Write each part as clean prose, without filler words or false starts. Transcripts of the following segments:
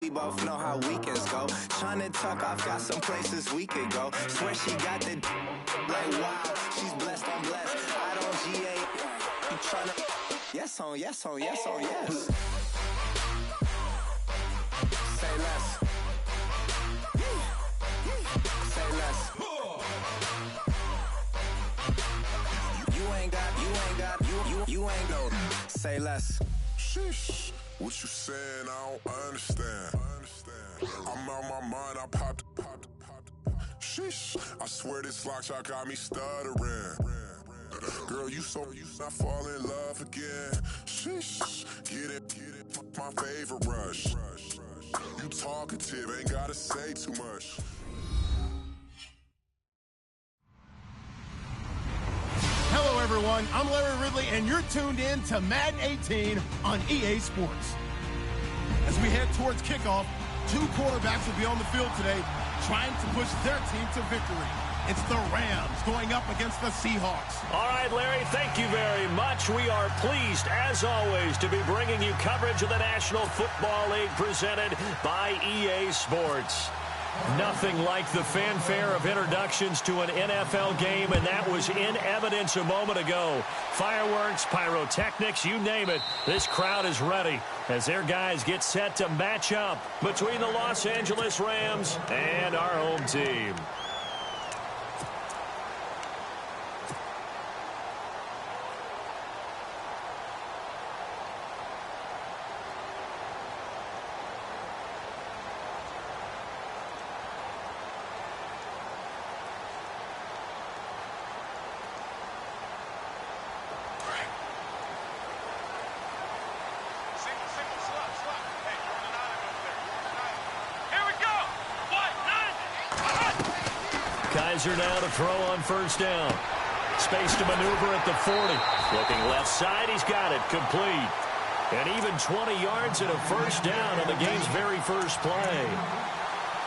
We both know how weekends go. Tryna talk, I've got some places we could go. Swear she got the like wow, she's blessed, I'm blessed. I don't GA. You tryna? Yes on, yes on, yes on, yes. Say less. Say less. You ain't no. Say less. Sheesh. What you saying? I don't understand. I'm out my mind. I popped. Sheesh. I swear this lock shot got me stuttering. Girl, you not fall in love again. Sheesh. Get it. My favorite rush. You talkative, ain't gotta say too much. Hello, everyone. I'm Larry Ridley, and you're tuned in to Madden 18 on EA Sports. As we head towards kickoff, two quarterbacks will be on the field today trying to push their team to victory. It's the Rams going up against the Seahawks. All right, Larry, thank you very much. We are pleased, as always, to be bringing you coverage of the National Football League presented by EA Sports. Nothing like the fanfare of introductions to an NFL game, and that was in evidence a moment ago. Fireworks, pyrotechnics, you name it. This crowd is ready as their guys get set to match up between the Los Angeles Rams and our home team. Kaiser now to throw on first down. Space to maneuver at the 40. Looking left side, he's got it. Complete. And even 20 yards and a first down on the game's very first play.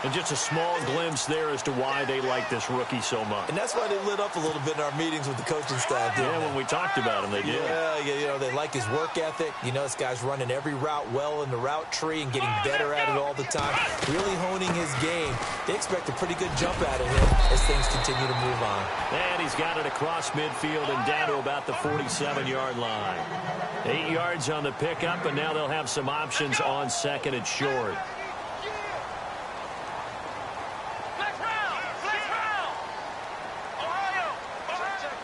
And just a small glimpse there as to why they like this rookie so much. And that's why they lit up a little bit in our meetings with the coaching staff. Yeah, when we talked about him, they did. Yeah, you know, they like his work ethic. You know, this guy's running every route well in the route tree and getting better at it all the time. Really honing his game. They expect a pretty good jump out of him as things continue to move on. And he's got it across midfield and down to about the 47-yard line. 8 yards on the pickup, and now they'll have some options on second and short.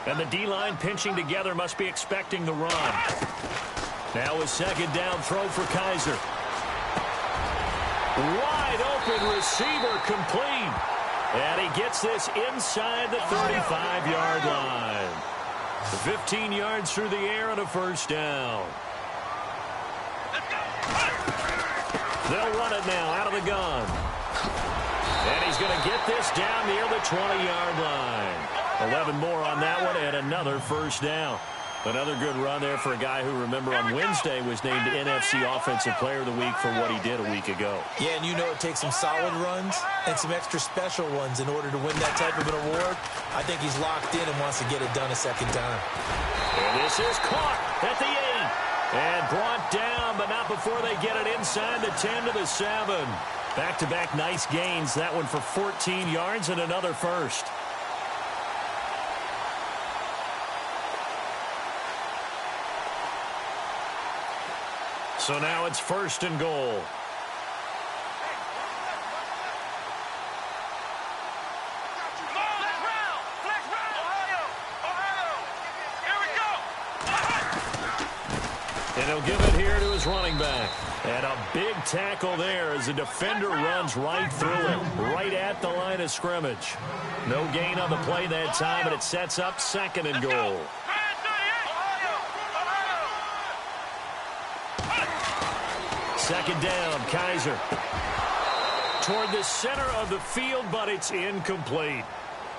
And the D-line pinching together must be expecting the run. Now a second down throw for Kaiser. Wide open receiver complete. And he gets this inside the 35-yard line. 15 yards through the air and a first down. They'll run it now out of the gun. And he's going to get this down near the 20-yard line. 11 more on that one and another first down. Another good run there for a guy who, remember, on Wednesday was named NFC Offensive Player of the Week for what he did a week ago. Yeah, and you know it takes some solid runs and some extra special ones in order to win that type of an award. I think he's locked in and wants to get it done a second time. And this is caught at the 8 and brought down, but not before they get it inside the 10 to the 7. Back-to-back nice gains. That one for 14 yards and another first. So now it's first and goal. And he'll give it here to his running back. And a big tackle there as the defender runs right through him, right at the line of scrimmage. No gain on the play that time, and it sets up second and goal. Second down, Kaiser. Toward the center of the field, but it's incomplete.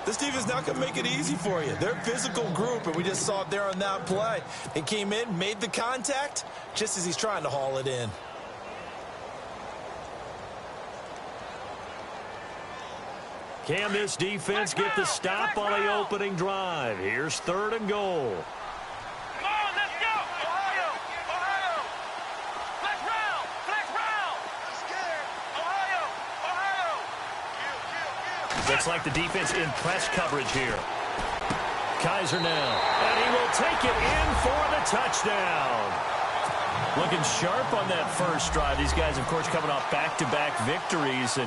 This team is not going to make it easy for you. They're a physical group, and we just saw it there on that play. It came in, made the contact, just as he's trying to haul it in. Can this defense get the stop on the opening drive? Here's third and goal. Looks like the defense in press coverage here. Kaiser now, and he will take it in for the touchdown. Looking sharp on that first drive. These guys, of course, coming off back-to-back victories, and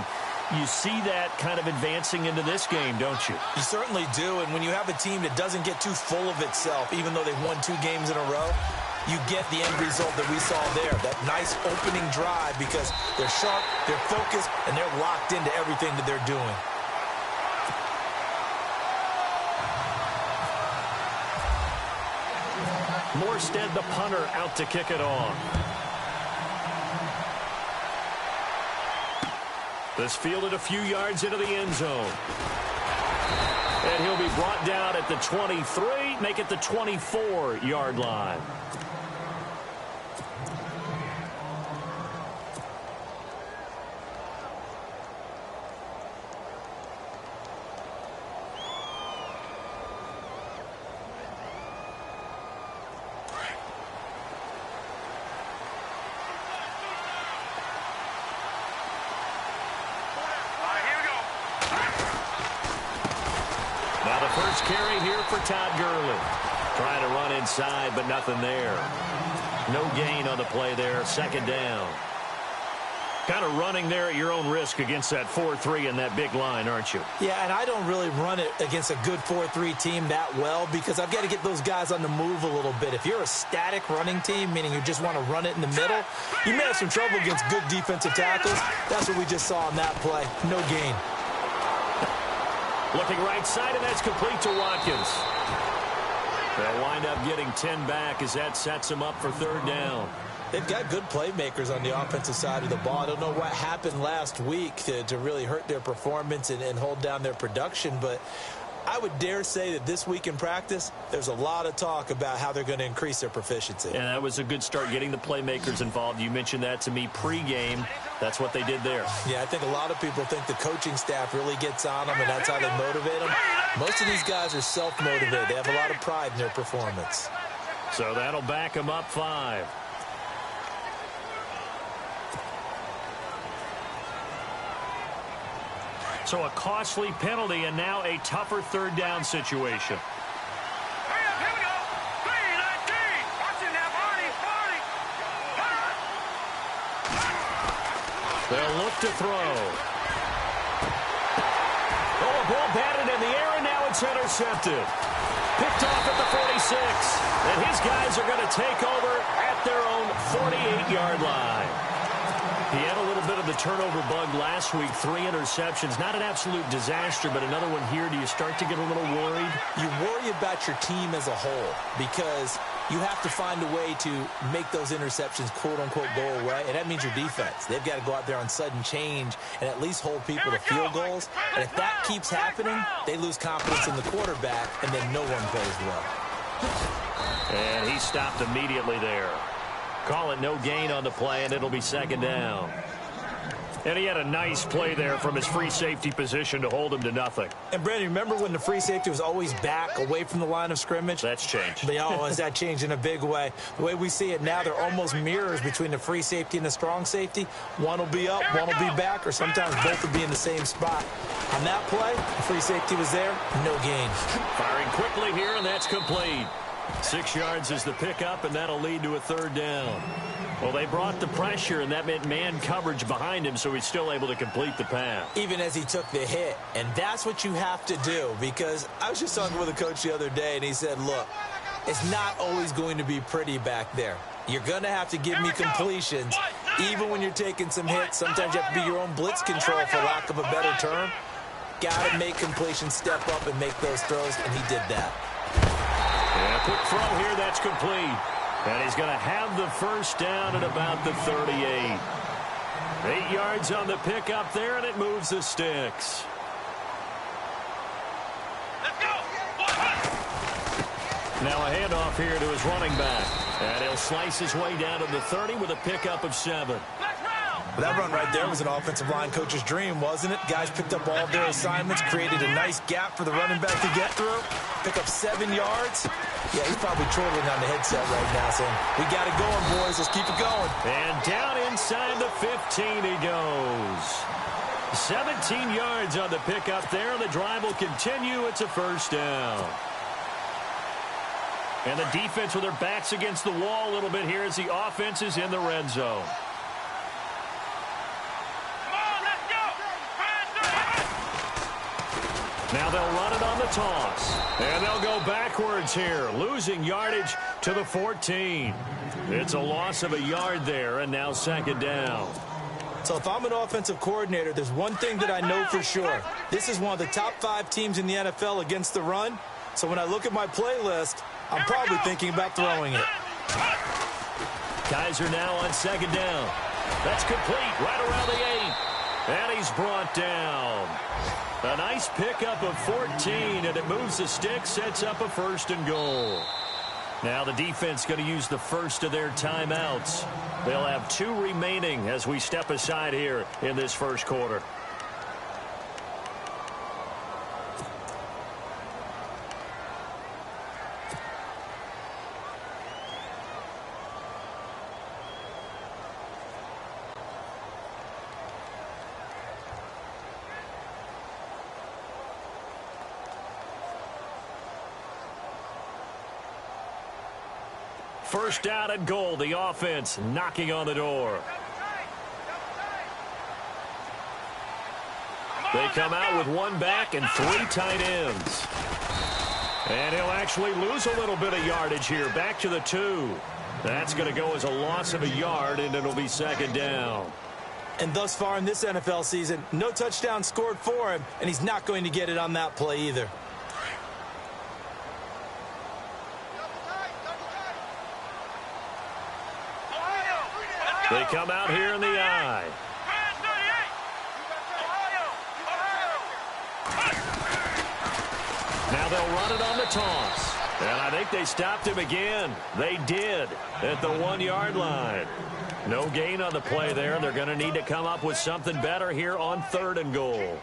you see that kind of advancing into this game, don't you? You certainly do, and when you have a team that doesn't get too full of itself, even though they've won 2 games in a row, you get the end result that we saw there, that nice opening drive, because they're sharp, they're focused, and they're locked into everything that they're doing. Morstead, the punter, out to kick it off. This fielded a few yards into the end zone. And he'll be brought down at the 23, make it the 24-yard line. First carry here for Todd Gurley. Trying to run inside, but nothing there. No gain on the play there. Second down. Kind of running there at your own risk against that 4-3 and that big line, aren't you? Yeah, and I don't really run it against a good 4-3 team that well because I've got to get those guys on the move a little bit. If you're a static running team, meaning you just want to run it in the middle, you may have some trouble against good defensive tackles. That's what we just saw on that play. No gain. Looking right side, and that's complete to Watkins. They'll wind up getting 10 back as that sets them up for third down. They've got good playmakers on the offensive side of the ball. I don't know what happened last week to really hurt their performance and hold down their production, but I would dare say that this week in practice, there's a lot of talk about how they're going to increase their proficiency. And that was a good start, getting the playmakers involved. You mentioned that to me pregame. That's what they did there. Yeah, I think a lot of people think the coaching staff really gets on them, and that's how they motivate them. Most of these guys are self-motivated. They have a lot of pride in their performance. So that'll back them up 5. So a costly penalty and now a tougher third down situation. They'll look to throw. Oh, a ball batted in the air, and now it's intercepted. Picked off at the 46. And his guys are going to take over at their own 48-yard line. He had a little bit of the turnover bug last week, 3 interceptions. Not an absolute disaster, but another one here. Do you start to get a little worried? You worry about your team as a whole because you have to find a way to make those interceptions, quote-unquote, go away, and that means your defense. They've got to go out there on sudden change and at least hold people to field goals. And if that keeps happening, they lose confidence in the quarterback, and then no one plays well. And he stopped immediately there. Call it no gain on the play, and it'll be second down. And he had a nice play there from his free safety position to hold him to nothing. And, Brandon, remember when the free safety was always back away from the line of scrimmage? That's changed. But, has that changed in a big way? The way we see it now, they're almost mirrors between the free safety and the strong safety. One will be up, one will be back, or sometimes both will be in the same spot. On that play, the free safety was there, no gain. Firing quickly here, and that's complete. 6 yards is the pickup, and that'll lead to a third down. Well, they brought the pressure, and that meant man coverage behind him, so he's still able to complete the pass. Even as he took the hit. And that's what you have to do, because I was just talking with a coach the other day, and he said, look, it's not always going to be pretty back there. You're going to have to give me completions, even when you're taking some hits. Sometimes you have to be your own blitz control, for lack of a better term. Got to make completions, step up, and make those throws, and he did that. Yeah, quick throw here, that's complete. And he's going to have the first down at about the 38. 8 yards on the pickup there, and it moves the sticks. Let's go. Now a handoff here to his running back. And he'll slice his way down to the 30 with a pickup of 7. That run right there was an offensive line coach's dream, wasn't it? Guys picked up all their assignments, created a nice gap for the running back to get through, pick up 7 yards. Yeah, he's probably chortling on the headset right now saying, we got it going, boys. Let's keep it going. And down inside the 15 he goes. 17 yards on the pickup there. The drive will continue. It's a first down. And the defense with their backs against the wall a little bit here as the offense is in the red zone. Now they'll run it on the toss. And they'll go backwards here, losing yardage to the 14. It's a loss of a yard there, and now second down. So if I'm an offensive coordinator, there's one thing that I know for sure. This is one of the top 5 teams in the NFL against the run. So when I look at my playlist, I'm probably thinking about throwing it. Kaiser now on second down. That's complete right around the 8. And he's brought down. A nice pickup of 14, and it moves the stick, sets up a first and goal. Now the defense going to use the first of their timeouts. They'll have 2 remaining as we step aside here in this first quarter. First down and goal, the offense knocking on the door. They come out with 1 back and 3 tight ends. And he'll actually lose a little bit of yardage here, back to the 2. That's going to go as a loss of a yard, and it'll be second down. And thus far in this NFL season, no touchdown scored for him, and he's not going to get it on that play either. They come out here in the I. Now they'll run it on the toss. And I think they stopped him again. They did at the 1-yard line. No gain on the play there. They're going to need to come up with something better here on 3rd and goal.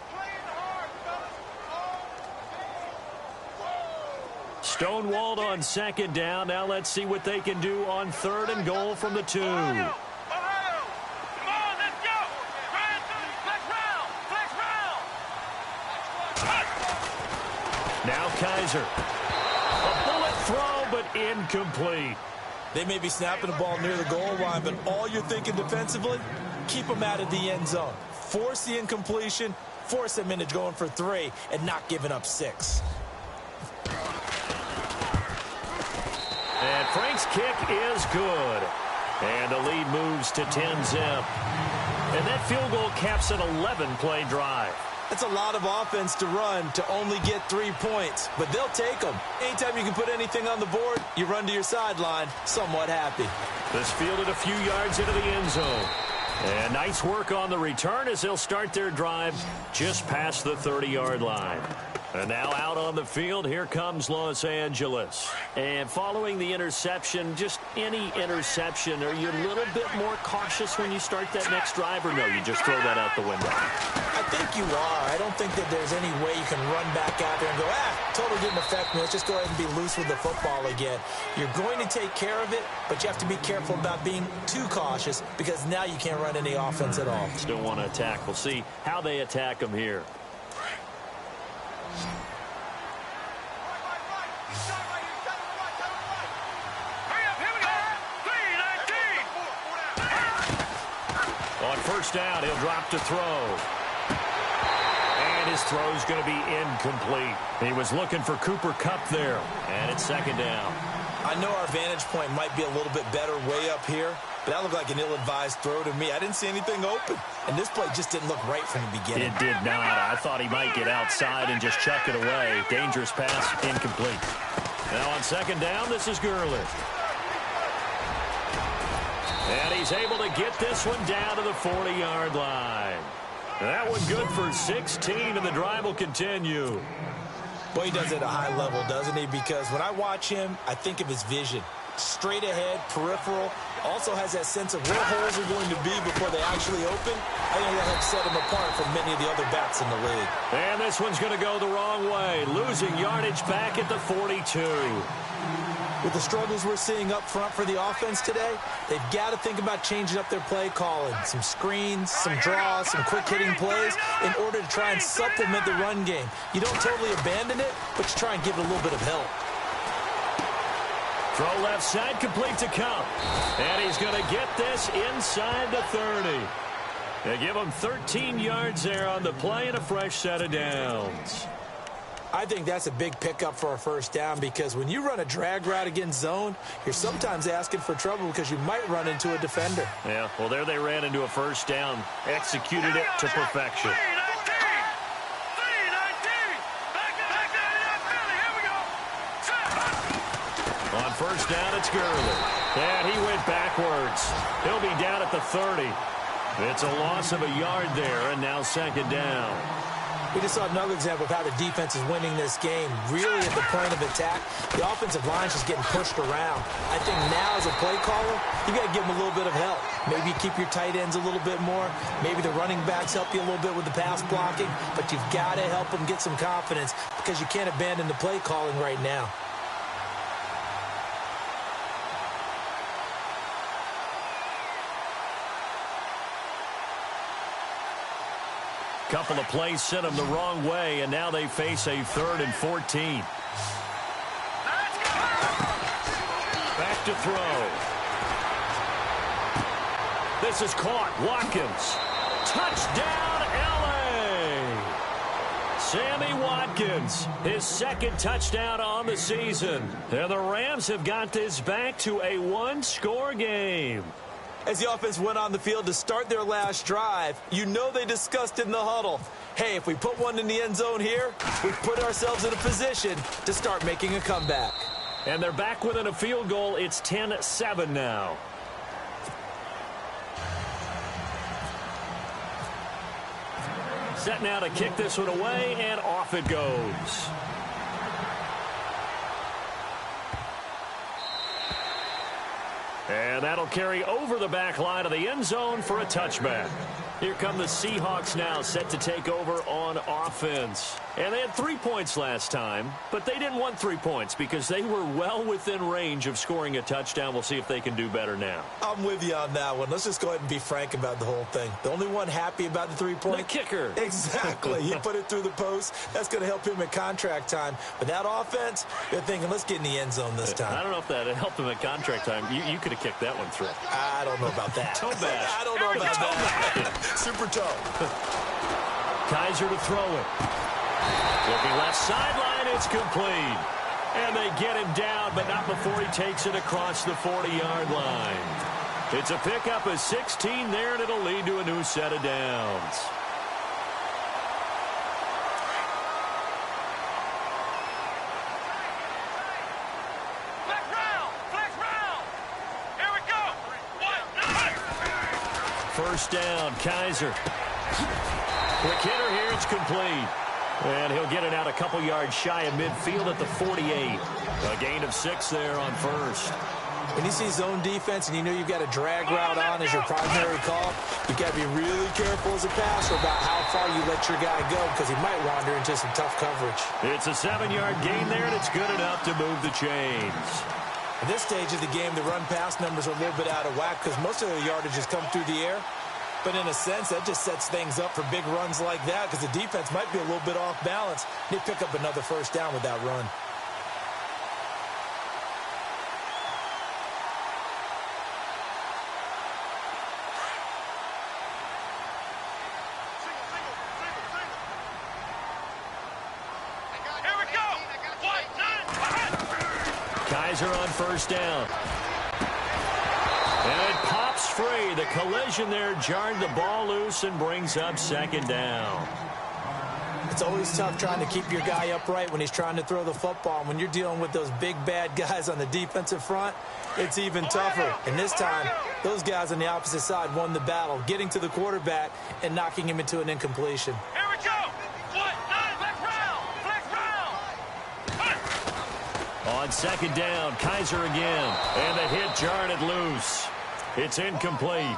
Stonewalled on second down. Now let's see what they can do on 3rd and goal from the 2. Now Kaiser. A bullet throw, but incomplete. They may be snapping the ball near the goal line, but all you're thinking defensively, keep them out of the end zone. Force the incompletion, force them into going for 3, and not giving up 6. And Frank's kick is good. And the lead moves to 10-zip. And that field goal caps an 11-play drive. It's a lot of offense to run to only get 3 points, but they'll take them. Anytime you can put anything on the board, you run to your sideline, somewhat happy. This fielded a few yards into the end zone. And nice work on the return as they'll start their drive just past the 30-yard line. And now out on the field, here comes Los Angeles. And following the interception, just any interception, are you a little bit more cautious when you start that next drive, or no, you just throw that out the window? I think you are. I don't think that there's any way you can run back out there and go, totally didn't affect me. Let's just go ahead and be loose with the football again. You're going to take care of it, but you have to be careful about being too cautious because now you can't run any offense at all. Still want to attack. We'll see how they attack them here. On first down, he'll drop to throw. And his throw's going to be incomplete. He was looking for Cooper Kupp there. And it's second down. I know our vantage point might be a little bit better way up here, but that looked like an ill-advised throw to me. I didn't see anything open. And this play just didn't look right from the beginning. It did not. I thought he might get outside and just chuck it away. Dangerous pass, incomplete. Now on second down, this is Gurley. And he's able to get this one down to the 40-yard line. That one good for 16, and the drive will continue. Boy, he does it at a high level, doesn't he? Because when I watch him, I think of his vision. Straight ahead, peripheral, also has that sense of where holes are going to be before they actually open. I think that helps set him apart from many of the other backs in the league. And this one's going to go the wrong way, losing yardage back at the 42. With the struggles we're seeing up front for the offense today, they've got to think about changing up their play calling. Some screens, some draws, some quick-hitting plays in order to try and supplement the run game. You don't totally abandon it, but you try and give it a little bit of help. Throw left side, complete to Cup. And he's going to get this inside the 30. They give him 13 yards there on the play and a fresh set of downs. I think that's a big pickup for a first down because when you run a drag route against zone, you're sometimes asking for trouble because you might run into a defender. Yeah, well, there they ran into a first down, executed it to perfection. On first down, it's Gurley. And he went backwards. He'll be down at the 30. It's a loss of a yard there, and now second down. We just saw another example of how the defense is winning this game. Really at the point of attack, the offensive line is just getting pushed around. I think now as a play caller, you got to give them a little bit of help. Maybe keep your tight ends a little bit more. Maybe the running backs help you a little bit with the pass blocking. But you've got to help them get some confidence because you can't abandon the play calling right now. Couple of plays sent them the wrong way, and now they face a 3rd and 14. Back to throw. This is caught. Watkins. Touchdown, L.A. Sammy Watkins, his 2nd touchdown on the season. And the Rams have got this back to a 1-score game. As the offense went on the field to start their last drive, you know they discussed in the huddle, hey, if we put one in the end zone here, we put ourselves in a position to start making a comeback. And they're back within a field goal. It's 10-7 now. Set now to kick this one away, and off it goes. And that'll carry over the back line of the end zone for a touchback. Here come the Seahawks now, set to take over on offense. And they had 3 points last time, but they didn't want 3 points because they were well within range of scoring a touchdown. We'll see if they can do better now. I'm with you on that one. Let's just go ahead and be frank about the whole thing. The only one happy about the 3-point? The kicker. Exactly. He put it through the post. That's going to help him at contract time. But that offense, they're thinking, let's get in the end zone this time. I don't know if that helped him at contract time. You could have kicked that one through. I don't know about that. Toe bash. I don't know about that. Super toe. Kaiser to throw it. Looking left sideline, it's complete. And they get him down, but not before he takes it across the 40-yard line. It's a pickup of 16 there, and it'll lead to a new set of downs. First down, Kaiser. Quick hitter here, it's complete. And he'll get it out a couple yards shy of midfield at the 48. A gain of 6 there on first. When you see zone defense and you know you've got a drag route on as your primary call, you've got to be really careful as a passer about how far you let your guy go because he might wander into some tough coverage. It's a 7-yard gain there, and it's good enough to move the chains. At this stage of the game, the run-pass numbers are a little bit out of whack because most of the yardage has come through the air. But in a sense, that just sets things up for big runs like that because the defense might be a little bit off balance. They pick up another first down with that run. Kaiser on first down. And it pops free. The collision there jarred the ball loose and brings up second down. It's always tough trying to keep your guy upright when he's trying to throw the football. When you're dealing with those big, bad guys on the defensive front, it's even tougher. And this time, those guys on the opposite side won the battle, getting to the quarterback and knocking him into an incompletion. Here we go. On second down, Kaiser again. And the hit jarred it loose. It's incomplete.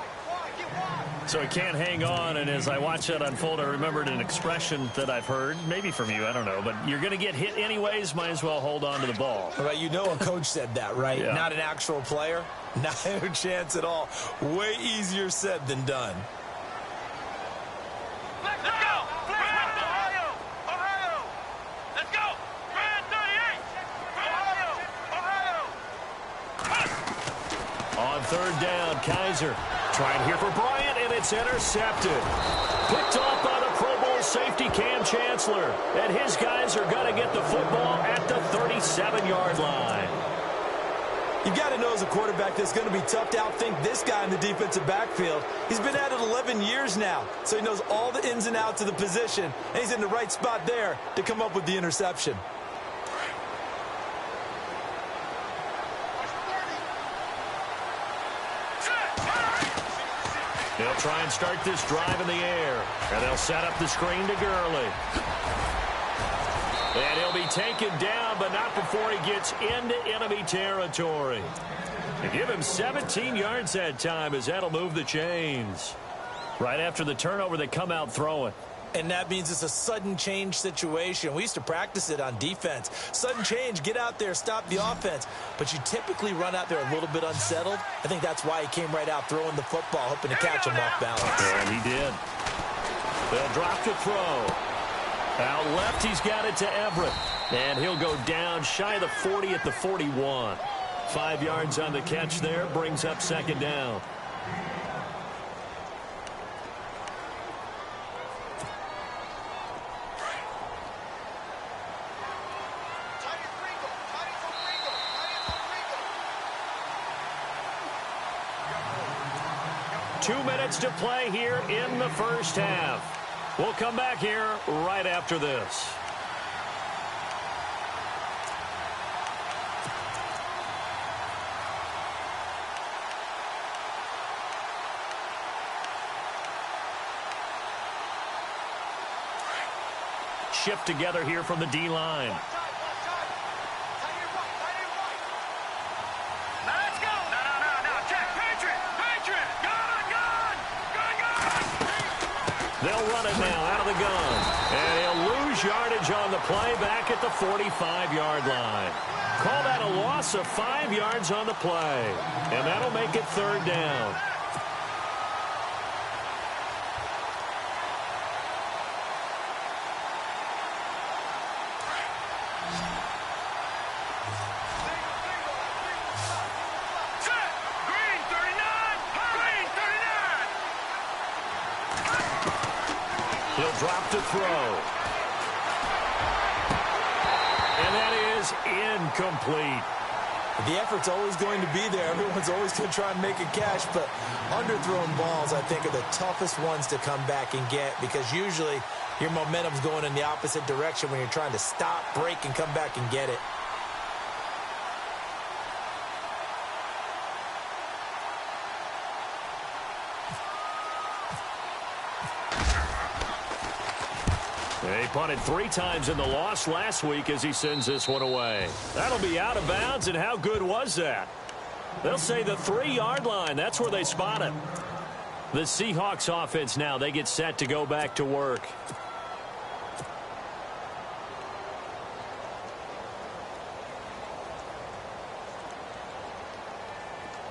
So he can't hang on, and as I watch that unfold, I remembered an expression that I've heard, maybe from you, I don't know, but you're going to get hit anyways, might as well hold on to the ball. Well, you know a coach said that, right? Yeah. Not an actual player. Not a chance at all. Way easier said than done. Let's go! Ohio! Ohio! Let's go! Brand 38! Ohio! On third down, Kaiser trying here for Bryant, and it's intercepted. Picked off by the Pro Bowl safety Cam Chancellor. And his guys are going to get the football at the 37-yard line. You've got to know as a quarterback that's going to be tough to outthink this guy in the defensive backfield. He's been at it 11 years now, so he knows all the ins and outs of the position, and he's in the right spot there to come up with the interception. They'll try and start this drive in the air, and they'll set up the screen to Gurley. And he'll be taken down, but not before he gets into enemy territory. They give him 17 yards that time, as that'll move the chains. Right after the turnover, they come out throwing. And that means it's a sudden change situation. We used to practice it on defense. Sudden change, get out there, stop the offense. But you typically run out there a little bit unsettled. I think that's why he came right out throwing the football, hoping to catch him off balance. And he did. They'll drop to throw. Out left, he's got it to Everett. And he'll go down shy of the 40 at the 41. 5 yards on the catch there, brings up second down. Two minutes to play here in the first half. We'll come back here right after this. Shift together here from the D-line. They'll run it now out of the gun. And he'll lose yardage on the play back at the 45-yard line. Call that a loss of 5 yards on the play. And that'll make it third down. He'll drop to throw. And that is incomplete. The effort's always going to be there. Everyone's always going to try and make a catch, but underthrown balls, I think, are the toughest ones to come back and get, because usually your momentum's going in the opposite direction when you're trying to stop, break, and come back and get it. He punted 3 times in the loss last week as he sends this one away. That'll be out of bounds, and how good was that? They'll say the 3-yard line. That's where they spot it. The Seahawks offense now, they get set to go back to work.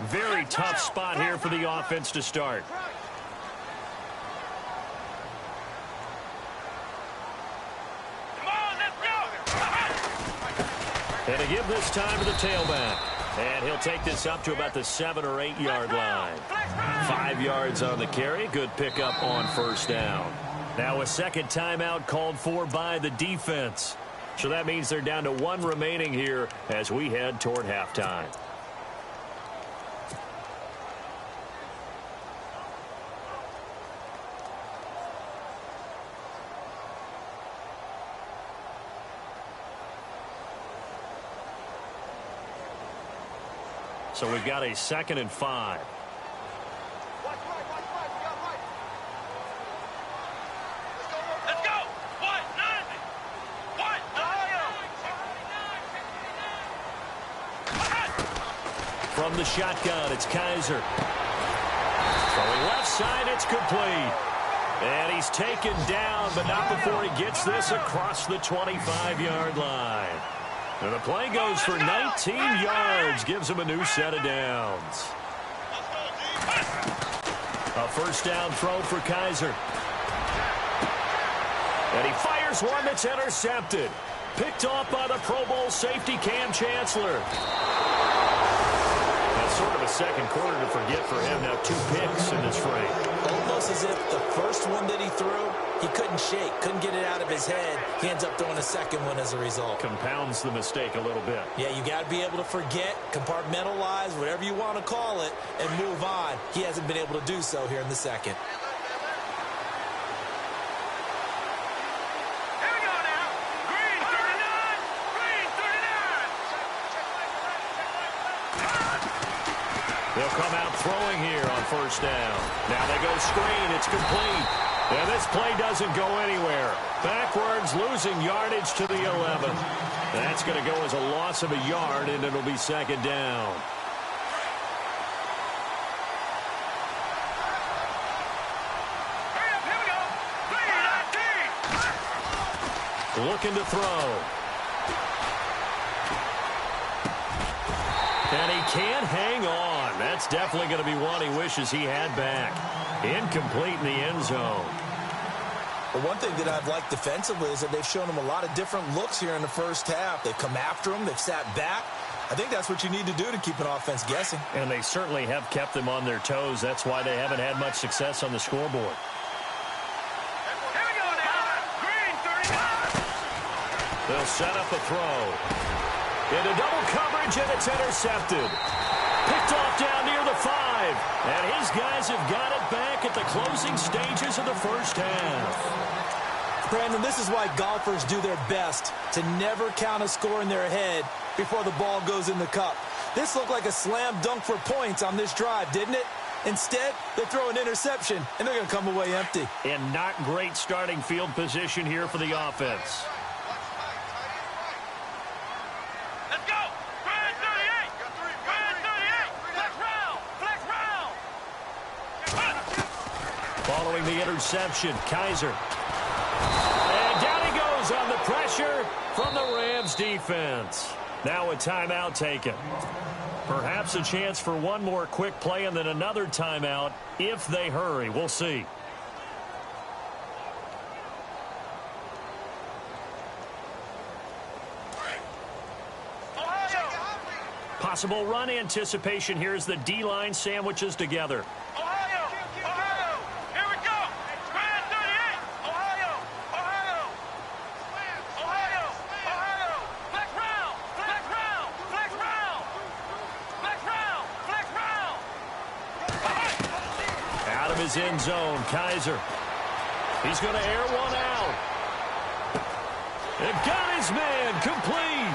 Very tough spot here for the offense to start. And to give this time to the tailback. And he'll take this up to about the 7 or 8 yard line. 5 yards on the carry. Good pickup on first down. Now a second timeout called for by the defense. So that means they're down to 1 remaining here as we head toward halftime. So we've got a 2nd and 5. Let's go! What? Nothing! What? From the shotgun, it's Kaiser. Throwing left side, it's complete. And he's taken down, but not before he gets this across the 25-yard line. And the play goes for 19 yards, gives him a new set of downs. A first down throw for Kaiser. And he fires one that's intercepted. Picked off by the Pro Bowl safety Cam Chancellor. That's sort of a second quarter to forget for him. Now 2 picks in this frame. Almost as if the first one that he threw, he couldn't shake, couldn't get it out of his head. He ends up throwing a second one as a result. Compounds the mistake a little bit. Yeah, you got to be able to forget, compartmentalize, whatever you want to call it, and move on. He hasn't been able to do so here in the second. They'll come out throwing here on first down. Now they go screen. It's complete. And this play doesn't go anywhere. Backwards, losing yardage to the 11. That's going to go as a loss of a yard, and it'll be second down. Looking to throw. And he can't hang on. That's definitely going to be one he wishes he had back. Incomplete in the end zone. Well, one thing that I've liked defensively is that they've shown him a lot of different looks here in the first half. They've come after him. They've sat back. I think that's what you need to do to keep an offense guessing. And they certainly have kept them on their toes. That's why they haven't had much success on the scoreboard. They'll set up a throw. Into double coverage, and it's intercepted. Picked off down near the 5. And his guys have got it back at the closing stages of the first half. Brandon, this is why golfers do their best to never count a score in their head before the ball goes in the cup. This looked like a slam dunk for points on this drive, didn't it? Instead, they throw an interception, and they're going to come away empty. And not great starting field position here for the offense. Following the interception, Kaiser. And down he goes on the pressure from the Rams defense. Now a timeout taken. Perhaps a chance for one more quick play and then another timeout if they hurry. We'll see. Possible run anticipation here as the D-line sandwiches together. His end zone, Kaiser. He's going to air one out. They've got his man complete.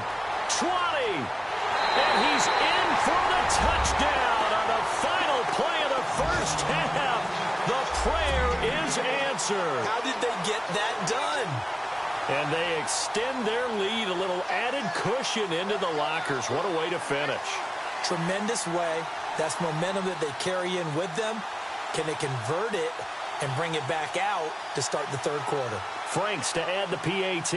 20. And he's in for the touchdown on the final play of the first half. The prayer is answered. How did they get that done? And they extend their lead, a little added cushion into the lockers. What a way to finish. Tremendous way. That's momentum that they carry in with them. Can they convert it and bring it back out to start the third quarter? Franks to add the PAT.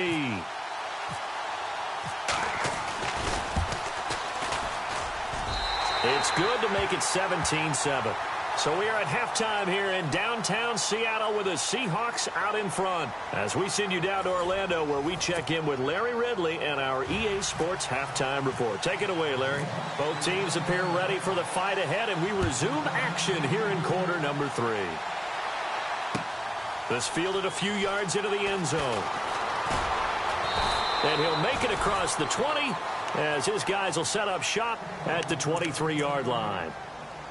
It's good to make it 17-7. So we are at halftime here in downtown Seattle with the Seahawks out in front. As we send you down to Orlando where we check in with Larry Ridley and our EA Sports halftime report. Take it away, Larry. Both teams appear ready for the fight ahead, and we resume action here in quarter number 3. This fielded a few yards into the end zone. And he'll make it across the 20 as his guys will set up shop at the 23-yard line.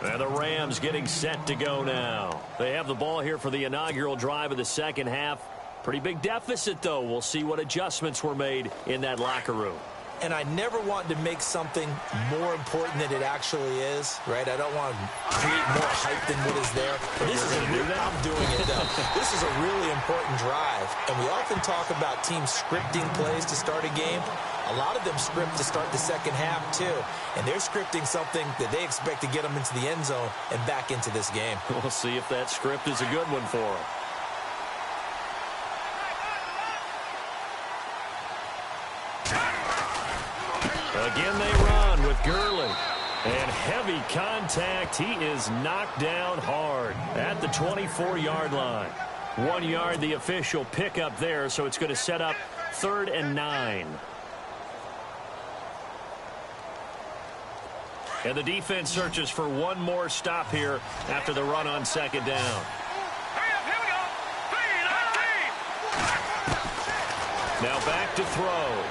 And the Rams getting set to go now. They have the ball here for the inaugural drive of the second half. Pretty big deficit, though. We'll see what adjustments were made in that locker room. And I never want to make something more important than it actually is, right? I don't want to create more hype than what is there. But this is I'm doing it, though. This is a really important drive. And we often talk about teams scripting plays to start a game. A lot of them script to start the second half, too. And they're scripting something that they expect to get them into the end zone and back into this game. We'll see if that script is a good one for them. Again, they run with Gurley. And heavy contact. He is knocked down hard at the 24-yard line. 1 yard, the official pickup there, so it's going to set up 3rd and 9. And the defense searches for one more stop here after the run on 2nd down. Here we go. 3-19. Now back to throw.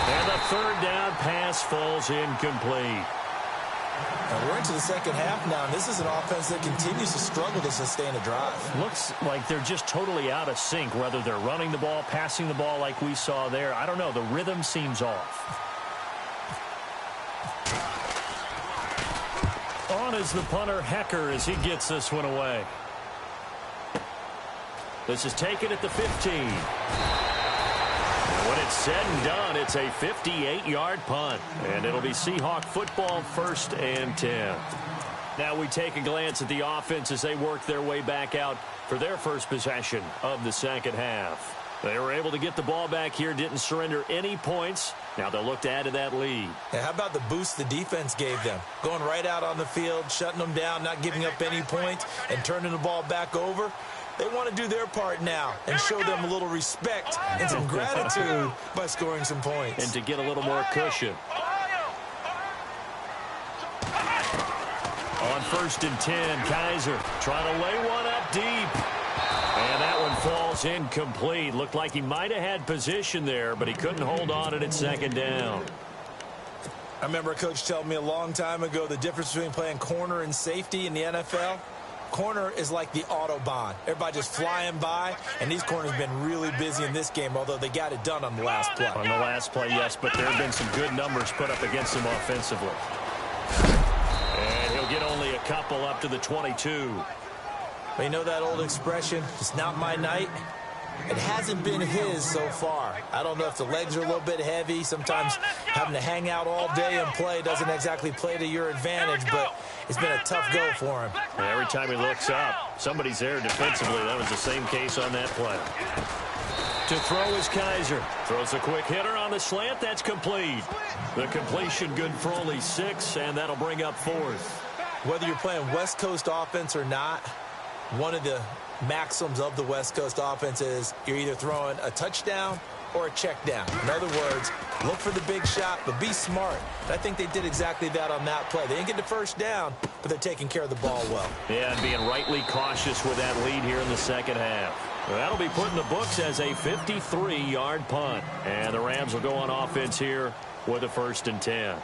And the 3rd down pass falls incomplete. And we're into the second half now, and this is an offense that continues to struggle to sustain a drive. Looks like they're just totally out of sync, whether they're running the ball, passing the ball like we saw there. I don't know. The rhythm seems off. On is the punter, Hecker, as he gets this one away. This is taken at the 15. When it's said and done, it's a 58-yard punt. And it'll be Seahawk football, 1st and 10. Now we take a glance at the offense as they work their way back out for their first possession of the second half. They were able to get the ball back here, didn't surrender any points. Now they'll look to add to that lead. And how about the boost the defense gave them? Going right out on the field, shutting them down, not giving up any points, and turning the ball back over. They want to do their part now and show them a little respect and some gratitude by scoring some points. And to get a little more cushion. On 1st and 10, Kaiser trying to lay one up deep. And that one falls incomplete. Looked like he might have had position there, but he couldn't hold on it at 2nd down. I remember a coach telling me a long time ago the difference between playing corner and safety in the NFL. Corner is like the Autobahn. Everybody just flying by, and these corners have been really busy in this game, although they got it done on the last play. On the last play, yes, but there have been some good numbers put up against him offensively. And he'll get only a couple up to the 22. But you know that old expression, it's not my night? It hasn't been his so far. I don't know if the legs are a little bit heavy. Sometimes having to hang out all day and play doesn't exactly play to your advantage, but it's been a tough go for him. And every time he looks up, somebody's there defensively. That was the same case on that play. To throw is Kaiser. Throws a quick hitter on the slant. That's complete. The completion good for only 6, and that'll bring up 4th. Whether you're playing West Coast offense or not, one of the maxims of the West Coast offense is you're either throwing a touchdown or a check down. In other words, look for the big shot, but be smart. And I think they did exactly that on that play. They didn't get the first down, but they're taking care of the ball well. Yeah, and being rightly cautious with that lead here in the second half. Well, that'll be put in the books as a 53-yard punt. And the Rams will go on offense here with a 1st and 10.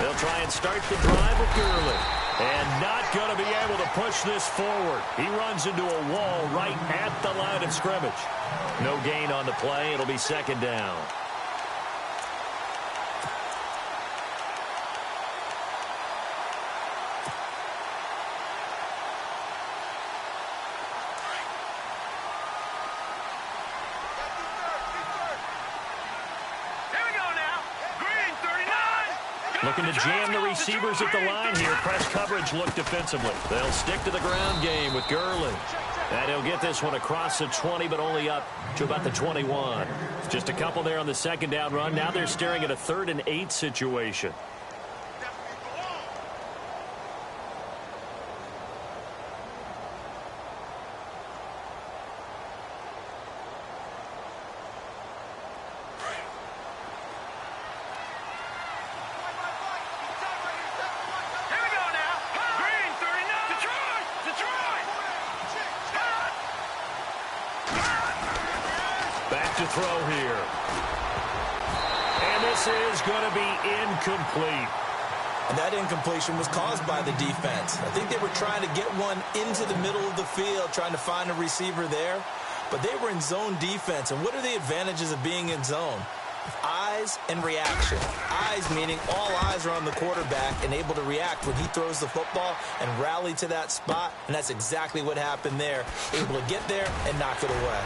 They'll try and start the drive with Gurley. And not going to be able to push this forward. He runs into a wall right at the line of scrimmage. No gain on the play. It'll be 2nd down. Looking to jam the receivers at the line here. Press coverage look defensively. They'll stick to the ground game with Gurley. And he'll get this one across the 20, but only up to about the 21. Just a couple there on the 2nd down run. Now they're staring at a 3rd and 8 situation. To throw here. And this is going to be incomplete. And that incompletion was caused by the defense. I think they were trying to get one into the middle of the field, trying to find a receiver there. But they were in zone defense. And what are the advantages of being in zone? Eyes and reaction. Eyes meaning all eyes are on the quarterback and able to react when he throws the football and rally to that spot, and that's exactly what happened there. Able to get there and knock it away.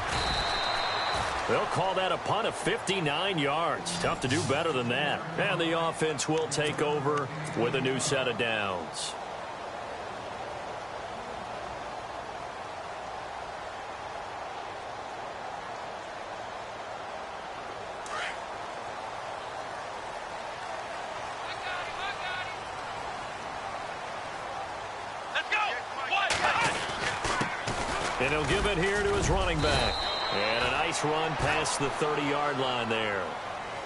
They'll call that a punt of 59 yards. Tough to do better than that. And the offense will take over with a new set of downs. And he'll give it here to his running back. And a nice run past the 30-yard line there.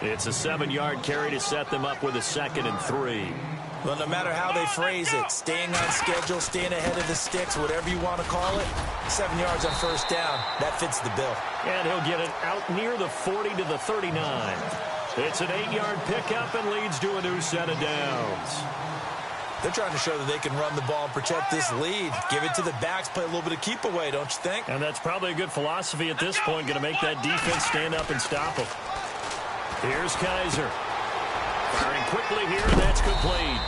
It's a 7-yard carry to set them up with a 2nd and 3. Well, no matter how they phrase it, staying on schedule, staying ahead of the sticks, whatever you want to call it, 7 yards on first down, that fits the bill. And he'll get it out near the 40 to the 39. It's an 8-yard pickup and leads to a new set of downs. They're trying to show that they can run the ball and protect this lead. Give it to the backs, play a little bit of keep away, don't you think? And that's probably a good philosophy at this point, going to make that defense stand up and stop them. Here's Kaiser. Firing quickly here, and that's complete.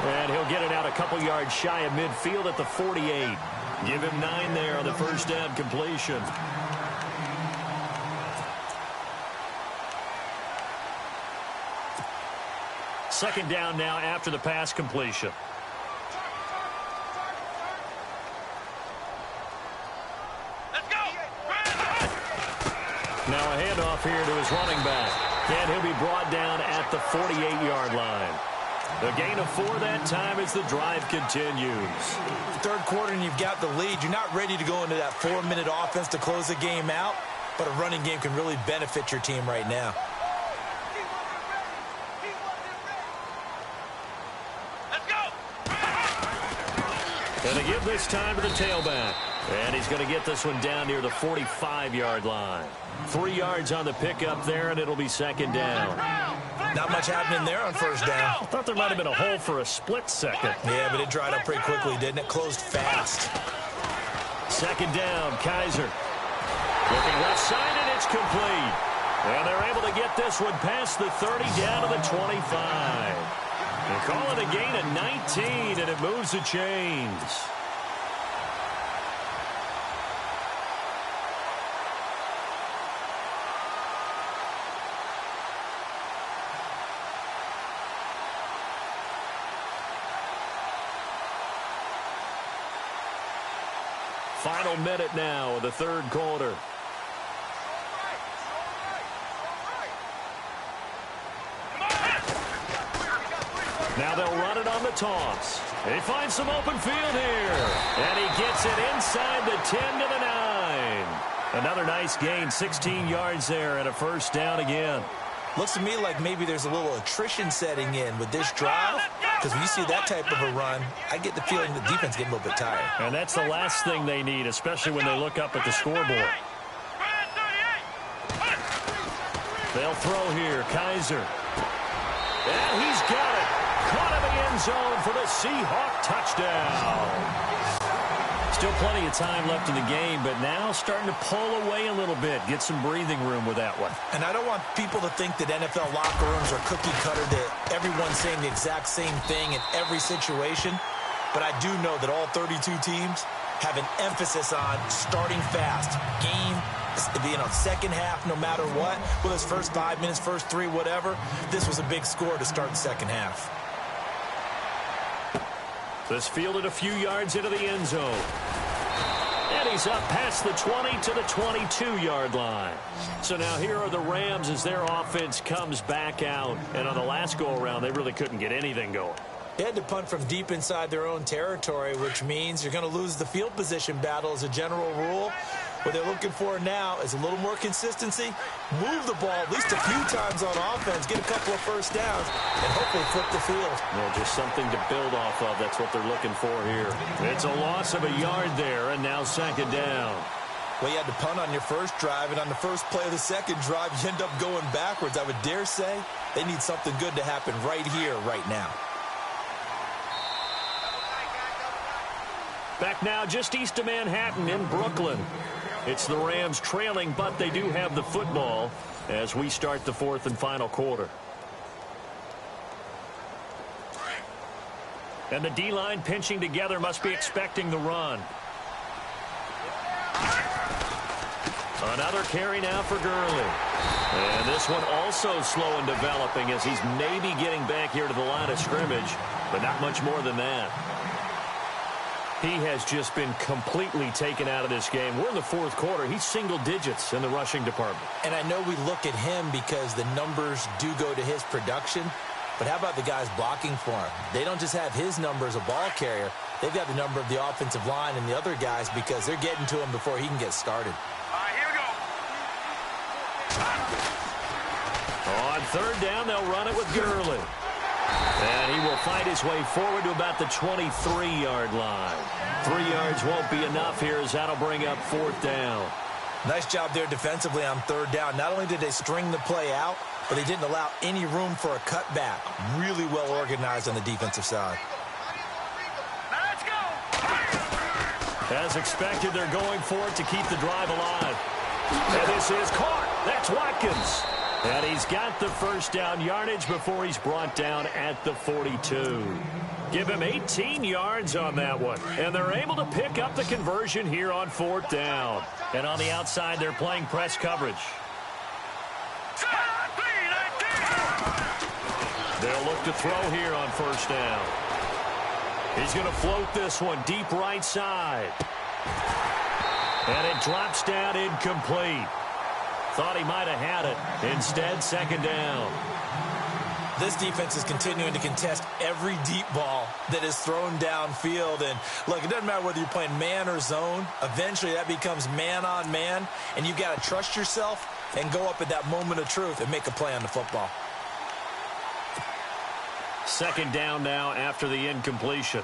And he'll get it out a couple yards shy of midfield at the 48. Give him 9 there on the first down completion. Second down now after the pass completion. Let's go! Now a handoff here to his running back. And he'll be brought down at the 48-yard line. The gain of 4 that time as the drive continues. Third quarter and you've got the lead. You're not ready to go into that 4-minute offense to close the game out, but a running game can really benefit your team right now. And they give this time to the tailback. And he's going to get this one down near the 45-yard line. 3 yards on the pickup there, and it'll be second down. Not much happening there on first down. I thought there might have been a hole for a split second. Yeah, but it dried up pretty quickly, didn't it? Closed fast. Second down, Kaiser. Looking left side, and it's complete. And they're able to get this one past the 30 down to the 25. They call it a gain of 19, and it moves the chains. Final minute now of the third quarter. Now they'll run it on the toss. They find some open field here. And he gets it inside the 10 to the 9. Another nice gain, 16 yards there and a first down again. Looks to me like maybe there's a little attrition setting in with this drive. Because when you see that type of a run, I get the feeling the defense getting a little bit tired. And that's the last thing they need, especially when they look up at the scoreboard. They'll throw here. Kaiser. And he's got it. Caught in the end zone for the Seahawk touchdown. Still plenty of time left in the game, but now starting to pull away a little bit. Get some breathing room with that one. And I don't want people to think that NFL locker rooms are cookie cutter, that everyone's saying the exact same thing in every situation. But I do know that all 32 teams have an emphasis on starting fast. Game, second half, no matter what. Whether it's first 5 minutes, first 3, whatever. This was a big score to start the second half. This fielded a few yards into the end zone. And he's up past the 20 to the 22-yard line. So now here are the Rams as their offense comes back out. And on the last go-around, they really couldn't get anything going. They had to punt from deep inside their own territory, which means you're going to lose the field position battle as a general rule. What they're looking for now is a little more consistency, move the ball at least a few times on offense, get a couple of first downs, and hopefully flip the field. Well, just something to build off of. That's what they're looking for here. It's a loss of a yard there, and now second down. Well, you had to punt on your first drive, and on the first play of the second drive, you end up going backwards. I would dare say they need something good to happen right here, right now. Back now just east of Manhattan in Brooklyn. It's the Rams trailing, but they do have the football as we start the fourth and final quarter. And the D-line pinching together, must be expecting the run. Another carry now for Gurley. And this one also slow in developing as he's maybe getting back here to the line of scrimmage, but not much more than that. He has just been completely taken out of this game. We're in the fourth quarter. He's single digits in the rushing department. And I know we look at him because the numbers do go to his production, but how about the guys blocking for him? They don't just have his number as a ball carrier. They've got the number of the offensive line and the other guys because they're getting to him before he can get started. All right, here we go. On third down, they'll run it with Gurley. And he will fight his way forward to about the 23-yard line. 3 yards won't be enough here as that'll bring up fourth down. Nice job there defensively on third down. Not only did they string the play out, but they didn't allow any room for a cutback. Really well organized on the defensive side. Now let's go. As expected, they're going for it to keep the drive alive. And this is caught. That's Watkins. And he's got the first down yardage before he's brought down at the 42. Give him 18 yards on that one. And they're able to pick up the conversion here on fourth down. And on the outside, they're playing press coverage. They'll look to throw here on first down. He's going to float this one deep right side. And it drops down incomplete. Thought he might have had it. Instead, second down. This defense is continuing to contest every deep ball that is thrown downfield. And, look, it doesn't matter whether you're playing man or zone. Eventually, that becomes man on man. And you've got to trust yourself and go up at that moment of truth and make a play on the football. Second down now after the incompletion.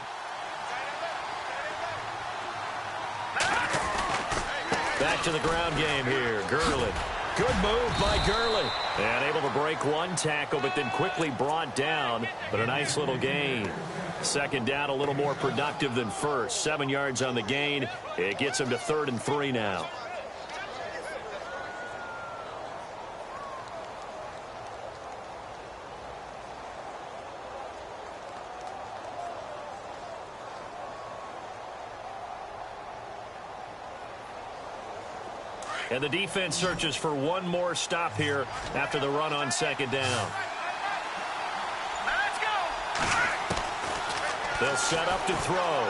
Back to the ground game here. Gurley. Good move by Gurley. And able to break one tackle, but then quickly brought down. But a nice little gain. Second down, a little more productive than first. 7 yards on the gain. It gets him to 3rd and 3 now. And the defense searches for one more stop here after the run on second down. Let's go. They'll set up to throw.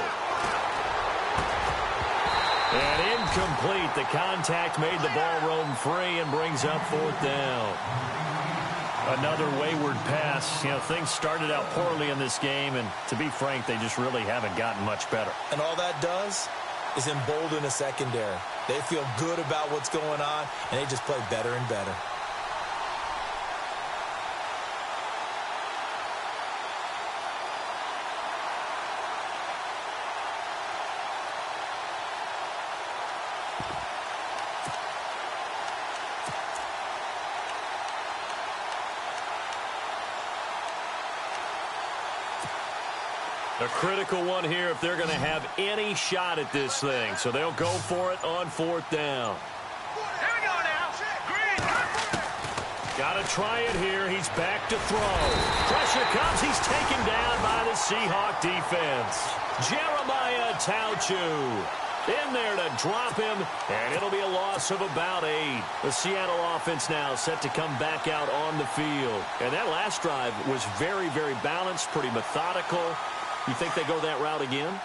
And incomplete. The contact made the ball roam free and brings up fourth down. Another wayward pass. You know, things started out poorly in this game, and to be frank, they just really haven't gotten much better. And all that does is embolden a secondary. They feel good about what's going on, and they just play better and better. A critical one here if they're going to have any shot at this thing. So they'll go for it on fourth down. Here we go now. Green. Got to try it here. He's back to throw. Pressure comes. He's taken down by the Seahawk defense. Jeremiah Tauchu in there to drop him, and it'll be a loss of about 8. The Seattle offense now set to come back out on the field. And that last drive was very, very balanced, pretty methodical. You think they go that route again?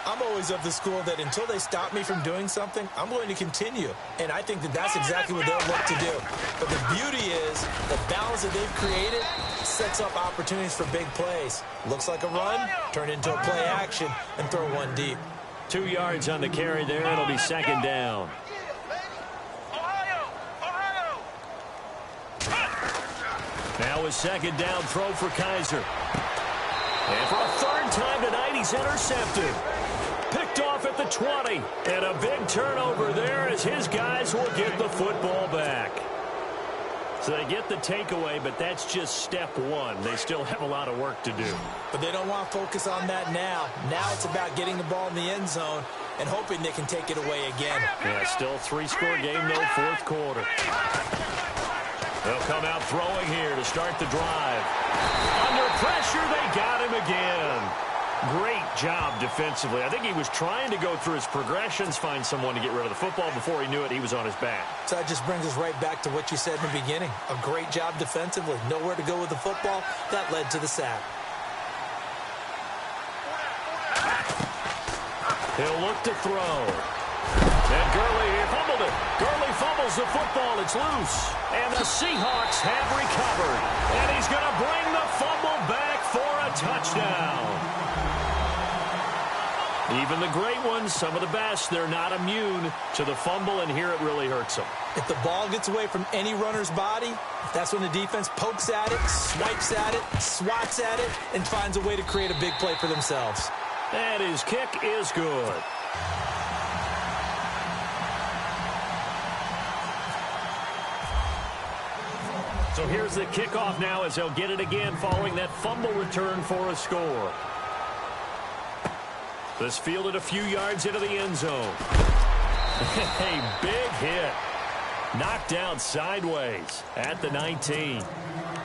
I'm always of the school that until they stop me from doing something, I'm going to continue. And I think that that's exactly what they'll look to do. But the beauty is the balance that they've created sets up opportunities for big plays. Looks like a run, turn into a play action, and throw one deep. 2 yards on the carry there. It'll be second down. Now a second down throw for Kaiser. And for a third time tonight, he's intercepted. Picked off at the 20. And a big turnover there as his guys will get the football back. So they get the takeaway, but that's just step one. They still have a lot of work to do. But they don't want to focus on that now. Now it's about getting the ball in the end zone and hoping they can take it away again. Yeah, still 3-score game, though, fourth quarter. They'll come out throwing here to start the drive. Under pressure, they got him again. Great job defensively. I think he was trying to go through his progressions, find someone to get rid of the football. Before he knew it, he was on his back. So that just brings us right back to what you said in the beginning. A great job defensively. Nowhere to go with the football. That led to the sack. He'll look to throw. And Gurley fumbled it. Gurley fumbles the football. It's loose. And the Seahawks have recovered. And he's going to bring the fumble back for a touchdown. Even the great ones, some of the best, they're not immune to the fumble, and here it really hurts them. If the ball gets away from any runner's body, that's when the defense pokes at it, swipes at it, swats at it, and finds a way to create a big play for themselves. And his kick is good. So here's the kickoff now as they'll get it again following that fumble return for a score. This fielded a few yards into the end zone. A big hit. Knocked out sideways at the 19.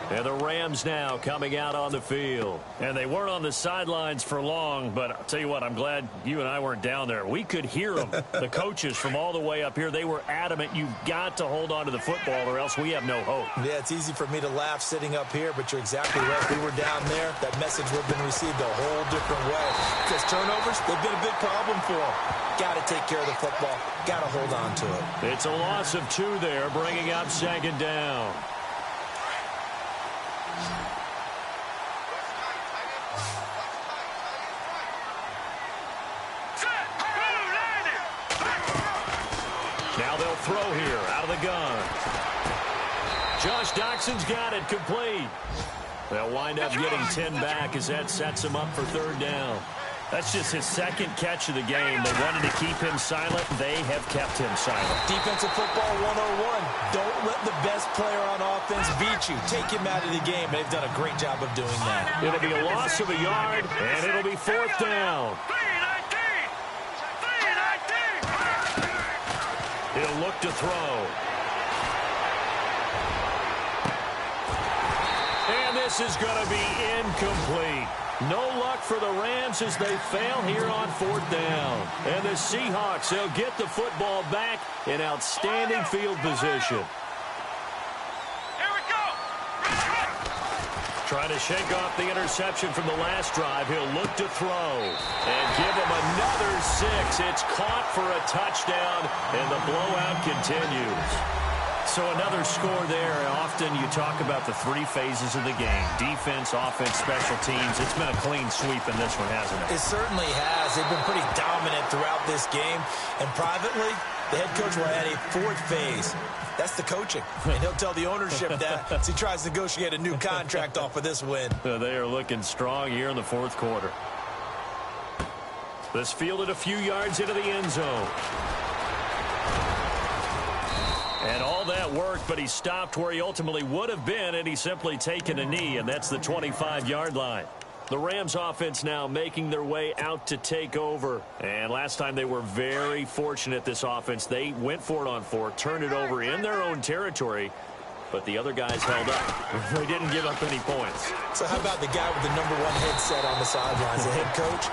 And the Rams now coming out on the field. And they weren't on the sidelines for long, but I'll tell you what, I'm glad you and I weren't down there. We could hear them. The coaches from all the way up here, they were adamant. You've got to hold on to the football or else we have no hope. Yeah, it's easy for me to laugh sitting up here, but you're exactly right. If we were down there, that message would have been received a whole different way. Because turnovers, they've been a big problem for them. Got to take care of the football. Got to hold on to it. It's a loss of 2 there, bringing up second down. Now they'll throw here out of the gun. Josh Doxson's got it complete. They'll wind up getting 10 back as that sets him up for third down. That's just his second catch of the game. They wanted to keep him silent. They have kept him silent. Defensive football 101. Don't let the best player on offense beat you. Take him out of the game. They've done a great job of doing that. It'll be a loss of a yard, and it'll be fourth down. He'll look to throw. And this is going to be incomplete. No luck for the Rams as they fail here on fourth down. And the Seahawks, they'll get the football back in outstanding field position. Here we go. Trying to shake off the interception from the last drive. He'll look to throw and give him another 6. It's caught for a touchdown, and the blowout continues. So another score there. Often you talk about the 3 phases of the game. Defense, offense, special teams. It's been a clean sweep in this one, hasn't it? It certainly has. They've been pretty dominant throughout this game. And privately, the head coach will add a 4th phase. That's the coaching. And he'll tell the ownership that as he tries to negotiate a new contract off of this win. They are looking strong here in the fourth quarter. This fielded a few yards into the end zone. And all that worked, but he stopped where he ultimately would have been, and he's simply taken a knee, and that's the 25-yard line. The Rams offense now making their way out to take over. And last time they were very fortunate, this offense. They went for it on 4, turned it over in their own territory, but the other guys held up. They didn't give up any points. So how about the guy with the number 1 headset on the sidelines, the head coach?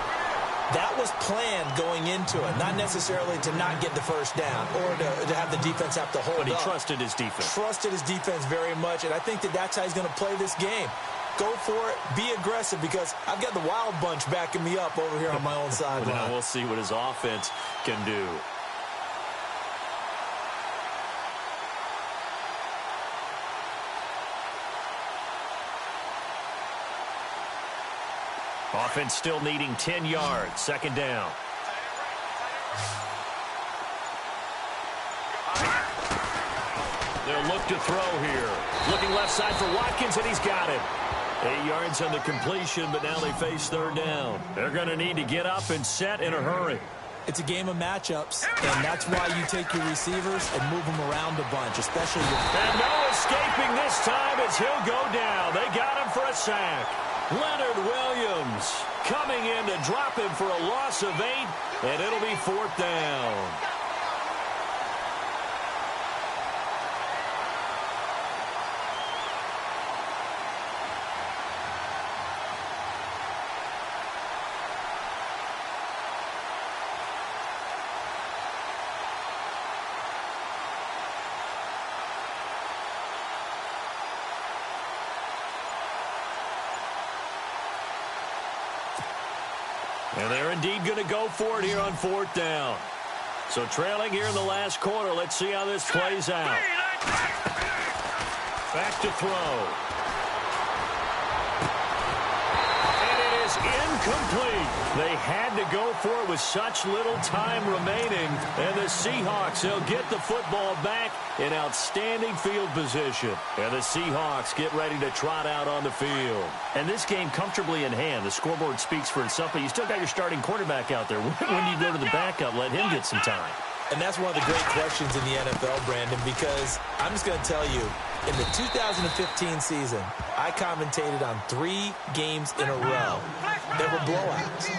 That was planned going into it, not necessarily to not get the first down or to have the defense have to hold up. But he trusted his defense. Trusted his defense very much, and I think that's how he's going to play this game. Go for it, be aggressive, because I've got the wild bunch backing me up over here on my own sideline. Now we'll see what his offense can do. Offense still needing 10 yards. Second down. They'll look to throw here. Looking left side for Watkins, and he's got it. 8 yards on the completion, but now they face third down. They're going to need to get up and set in a hurry. It's a game of matchups, and that's why you take your receivers and move them around a bunch, especially with... And no escaping this time as he'll go down. They got him for a sack. Leonard Williams coming in to drop him for a loss of 8, and it'll be 4th down. And they're indeed going to go for it here on 4th down. So trailing here in the last quarter. Let's see how this plays out. Back to throw. And it is incomplete. They had to go for it with such little time remaining. And the Seahawks, they'll get the football back in outstanding field position. And the Seahawks get ready to trot out on the field. And this game comfortably in hand. The scoreboard speaks for itself, but you still got your starting quarterback out there. When do you go to the backup, let him get some time? And that's one of the great questions in the NFL, Brandon, because I'm just going to tell you, in the 2015 season, I commentated on 3 games in a row that were blowouts.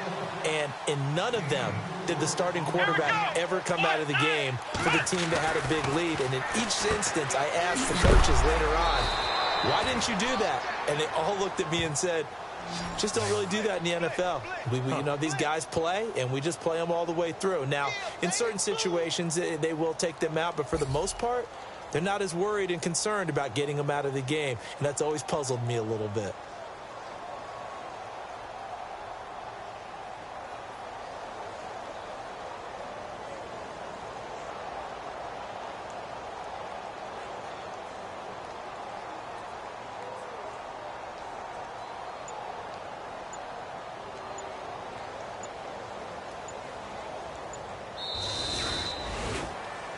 And in none of them did the starting quarterback ever come out of the game for the team that had a big lead. And in each instance, I asked the coaches later on, why didn't you do that? And they all looked at me and said, just don't really do that in the NFL. You know, these guys play, and we just play them all the way through. Now, in certain situations, they will take them out, but for the most part, they're not as worried and concerned about getting them out of the game, and that's always puzzled me a little bit.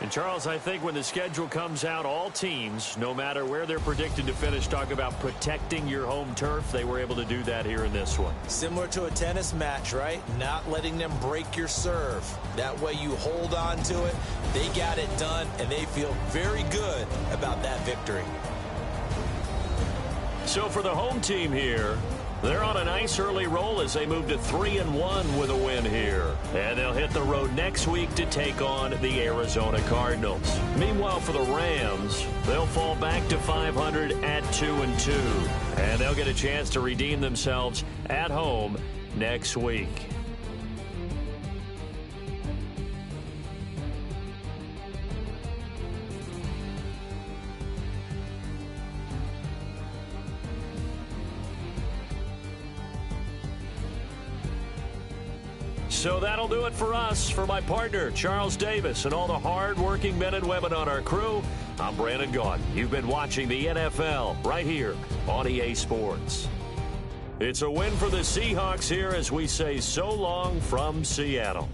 And Charles, I think when the schedule comes out, all teams, no matter where they're predicted to finish, talk about protecting your home turf. They were able to do that here in this one. Similar to a tennis match, right? Not letting them break your serve. That way you hold on to it. They got it done, and they feel very good about that victory. So for the home team here, they're on a nice early roll as they move to 3-1 with a win here. And they'll hit the road next week to take on the Arizona Cardinals. Meanwhile, for the Rams, they'll fall back to 500 at 2-2. And they'll get a chance to redeem themselves at home next week. So that'll do it for us. For my partner, Charles Davis, and all the hard-working men and women on our crew, I'm Brandon Gaudin. You've been watching the NFL right here on EA Sports. It's a win for the Seahawks here as we say so long from Seattle.